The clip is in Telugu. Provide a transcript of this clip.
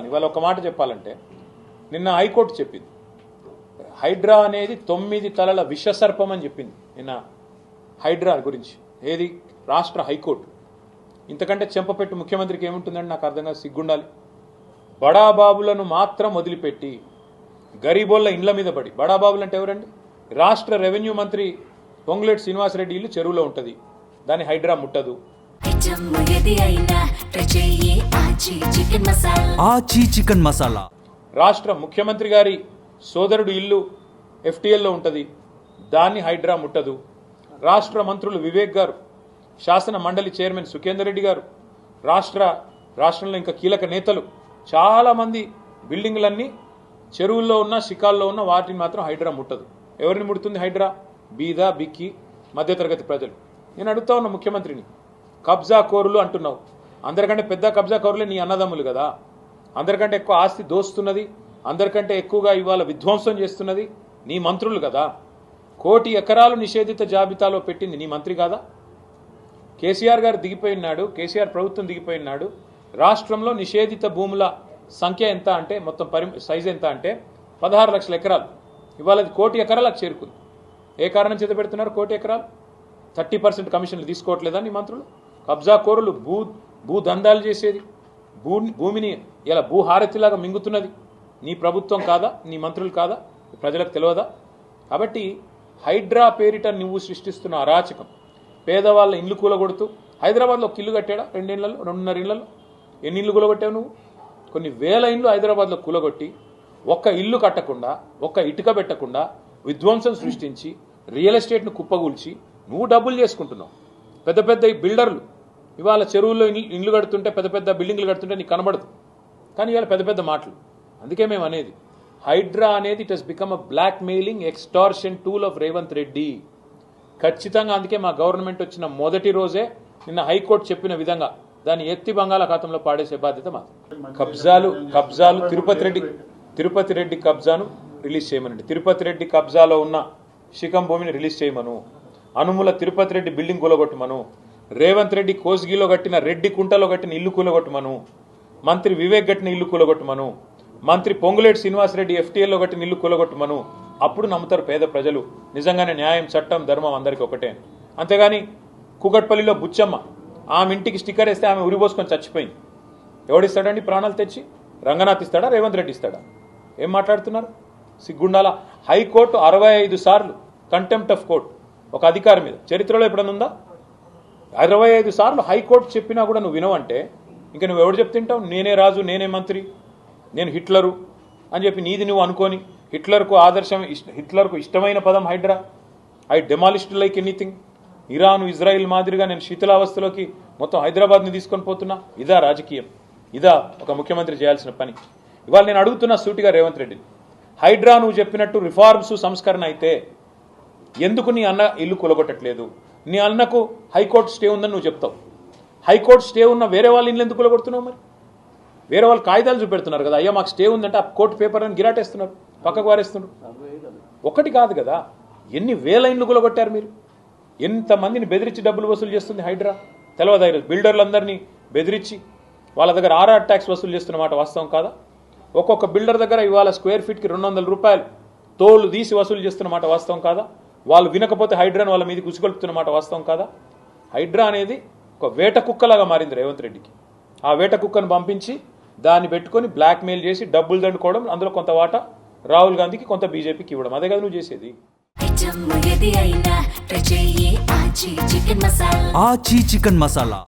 ఇవాళ ఒక మాట చెప్పాలంటే నిన్న హైకోర్టు చెప్పింది హైడ్రా అనేది 9 తలల విషసర్పం అని చెప్పింది నిన్న హైడ్రా గురించి. ఏది? రాష్ట్ర హైకోర్టు. ఇంతకంటే చెంపపెట్టు ముఖ్యమంత్రికి ఏముంటుందని నాకు అర్థంగా సిగ్గుండాలి. బడాబాబులను మాత్రం వదిలిపెట్టి గరీబోళ్ళ ఇండ్ల మీద పడి, బడాబాబులు అంటే ఎవరండి? రాష్ట్ర రెవెన్యూ మంత్రి పొంగులేటి శ్రీనివాసరెడ్డి ఇల్లు చెరువులో ఉంటుంది, దాన్ని హైడ్రా ముట్టదు. చికెన్ మసాలా రాష్ట్ర ముఖ్యమంత్రి గారి సోదరుడు ఇల్లు ఎఫ్టీఎల్లో ఉంటుంది, దాన్ని హైడ్రా ముట్టదు. రాష్ట్ర మంత్రులు వివేక్ గారు, శాసన మండలి చైర్మన్ సుఖేందర్ రెడ్డి గారు, రాష్ట్రంలో ఇంకా కీలక నేతలు చాలామంది బిల్డింగ్లన్నీ చెరువుల్లో ఉన్న శిఖాల్లో ఉన్న వాటిని మాత్రం హైడ్రా ముట్టదు. ఎవరిని ముడుతుంది హైడ్రా? బీద బిక్కి మధ్యతరగతి ప్రజలు. నేను అడుగుతా ఉన్న ముఖ్యమంత్రిని, కబ్జా కోరులు అంటున్నావు, అందరికంటే పెద్ద కబ్జా కోరులే నీ అన్నదమ్ములు కదా, అందరికంటే ఎక్కువ ఆస్తి దోస్తున్నది, అందరికంటే ఎక్కువగా ఇవాళ విధ్వంసం చేస్తున్నది నీ మంత్రులు కదా. 1 కోటి ఎకరాలు నిషేధిత జాబితాలో పెట్టింది నీ మంత్రి కాదా? కేసీఆర్ గారు దిగిపోయినాడు, కేసీఆర్ ప్రభుత్వం దిగిపోయినాడు. రాష్ట్రంలో నిషేధిత భూముల సంఖ్య ఎంత అంటే, మొత్తం సైజు ఎంత అంటే 16 లక్షల ఎకరాలు. ఇవాళ అది 1 కోటి ఎకరాలకు చేరుకుంది. ఏ కారణం చేత పెడుతున్నారు 1 కోటి ఎకరాలు? 30% కమిషన్లు తీసుకోవట్లేదా నీ మంత్రులు? కబ్జా కోరులు, భూదందాలు చేసేది, భూమిని ఇలా భూహారతిలాగా మింగుతున్నది నీ ప్రభుత్వం కాదా? నీ మంత్రులు కాదా? ప్రజలకు తెలియదా? కాబట్టి హైడ్రా పేరిట నువ్వు సృష్టిస్తున్న అరాచకం, పేదవాళ్ళ ఇండ్లు కూలగొడుతూ, హైదరాబాద్లో ఒక ఇల్లు కట్టాడా 2 ఏళ్లలో, 2.5 ఏళ్లలో? ఎన్ని ఇల్లు కూలగొట్టావు నువ్వు? కొన్ని వేల ఇండ్లు హైదరాబాద్లో కూలగొట్టి, ఒక్క ఇల్లు కట్టకుండా, ఒక్క ఇటుక పెట్టకుండా విధ్వంసం సృష్టించి, రియల్ ఎస్టేట్ను కుప్పగూల్చి నువ్వు డబ్బులు చేసుకుంటున్నావు. పెద్ద పెద్ద బిల్డర్లు ఇవాళ చెరువుల్లో ఇండ్లు కడుతుంటే, పెద్ద పెద్ద బిల్డింగ్లు కడుతుంటే నీకు కనబడదు, కానీ ఇవాళ పెద్ద పెద్ద మాటలు. అందుకే మేము అనేది హైడ్రా అనేది it has become a blackmailing extortion tool of Revanth Reddy. ఖచ్చితంగా అందుకే మా గవర్నమెంట్ వచ్చిన మొదటి రోజే నిన్న హైకోర్టు చెప్పిన విధంగా దాన్ని ఎత్తి బంగాళాఖాతంలో పాడేసే బాధ్యత మాది. కబ్జాలు తిరుపతి రెడ్డి కబ్జాను రిలీజ్ చేయమనండి. తిరుపతి రెడ్డి కబ్జాలో ఉన్న శిఖం భూమిని రిలీజ్ చేయమను. అనుముల తిరుపతి రెడ్డి బిల్డింగ్ కూలగొట్టమను. రేవంత్ రెడ్డి కోస్గిలో కట్టిన రెడ్డి కుంటలో కట్టిన ఇల్లు కూలగొట్టమను. మంత్రి వివేక్ కట్టిన ఇల్లు కూలగొట్టమను. మంత్రి పొంగులేటి శ్రీనివాసరెడ్డి ఎఫ్టీఎల్లో కట్టిన ఇల్లు కూలగొట్టమను. అప్పుడు నమ్ముతారు పేద ప్రజలు నిజంగానే న్యాయం, చట్టం, ధర్మం అందరికీ ఒకటే. అంతేగాని కుకట్పల్లిలో బుచ్చమ్మ, ఆమె ఇంటికి స్టిక్కర్ వేస్తే ఆమె ఉరిపోసుకొని చచ్చిపోయింది. ఎవడిస్తాడండి ప్రాణాలు తెచ్చి? రంగనాథ్ ఇస్తాడా? రేవంత్ రెడ్డి ఇస్తాడా? ఏం మాట్లాడుతున్నారు? సిగ్గుండాలా. హైకోర్టు 65 సార్లు కంటెంప్ట్ ఆఫ్ కోర్ట్ ఒక అధికారి మీద చరిత్రలో ఎప్పుడన్నా ఉందా? 65 సార్లు హైకోర్టు చెప్పినా కూడా నువ్వు వినవంటే ఇంకా నువ్వు ఎవడు చెప్తుంటావు? నేనే రాజు, నేనే మంత్రి, నేను హిట్లరు అని చెప్పి నీది నువ్వు అనుకొని, హిట్లర్కు ఇష్టమైన పదం HYDRAA. I demolished like anything. Iran, Israel మాదిరిగా నేను శీతలావస్థలోకి మొత్తం హైదరాబాద్ని తీసుకొని పోతున్నా. ఇదా రాజకీయం? ఇదా ఒక ముఖ్యమంత్రి చేయాల్సిన పని? ఇవాళ నేను అడుగుతున్నా సూటిగా రేవంత్ రెడ్డిని, హైడ్రా నువ్వు చెప్పినట్టు రిఫార్మ్స్, సంస్కరణ అయితే ఎందుకు నీ అన్న ఇల్లు కూలగొట్టట్లేదు? నీ అన్నకు హైకోర్టు స్టే ఉందని నువ్వు చెప్తావు. హైకోర్టు స్టే ఉన్న వేరే వాళ్ళ ఇల్లు ఎందుకు కూలగొడుతున్నావు? మరి వేరే వాళ్ళు కాగితాలు చూపెడుతున్నారు కదా, అయ్యా మాకు స్టే ఉందంటే ఆ కోర్టు పేపర్ అని గిరాటేస్తున్నారు, పక్కకు వారేస్తున్నారు. ఒకటి కాదు కదా, ఎన్ని వేల ఇండ్లు కూలగొట్టారు మీరు? ఎంతమందిని బెదిరించి డబ్బులు వసూలు చేస్తుంది హైడ్రా? తెలవదా? బిల్డర్లందరినీ బెదిరించి వాళ్ళ దగ్గర ఆర్ఆర్ ట్యాక్స్ వసూలు చేస్తున్నమాట వాస్తవం కాదా? ఒక్కొక్క బిల్డర్ దగ్గర ఇవాళ స్క్వేర్ ఫీట్కి 200 రూపాయలు తోలు తీసి వసూలు చేస్తున్నమాట వాస్తవం కాదా? వాళ్ళు వినకపోతే హైడ్రాని వాళ్ళ మీదకి ఉసిగొల్పుతున్నమాట వాస్తవం కాదా? హైడ్రా అనేది ఒక వేట కుక్కలాగా మారింది రేవంత్ రెడ్డికి. ఆ వేట కుక్కను పంపించి దాన్ని పెట్టుకొని బ్లాక్మెయిల్ చేసి డబ్బులు దండుకోవడం, అందులో కొంత వాటా రాహుల్ గాంధీకి, కొంత బీజేపీకి ఇవ్వడం. అదే కదా నువ్వు చేసేది. చికెన్ మసాలా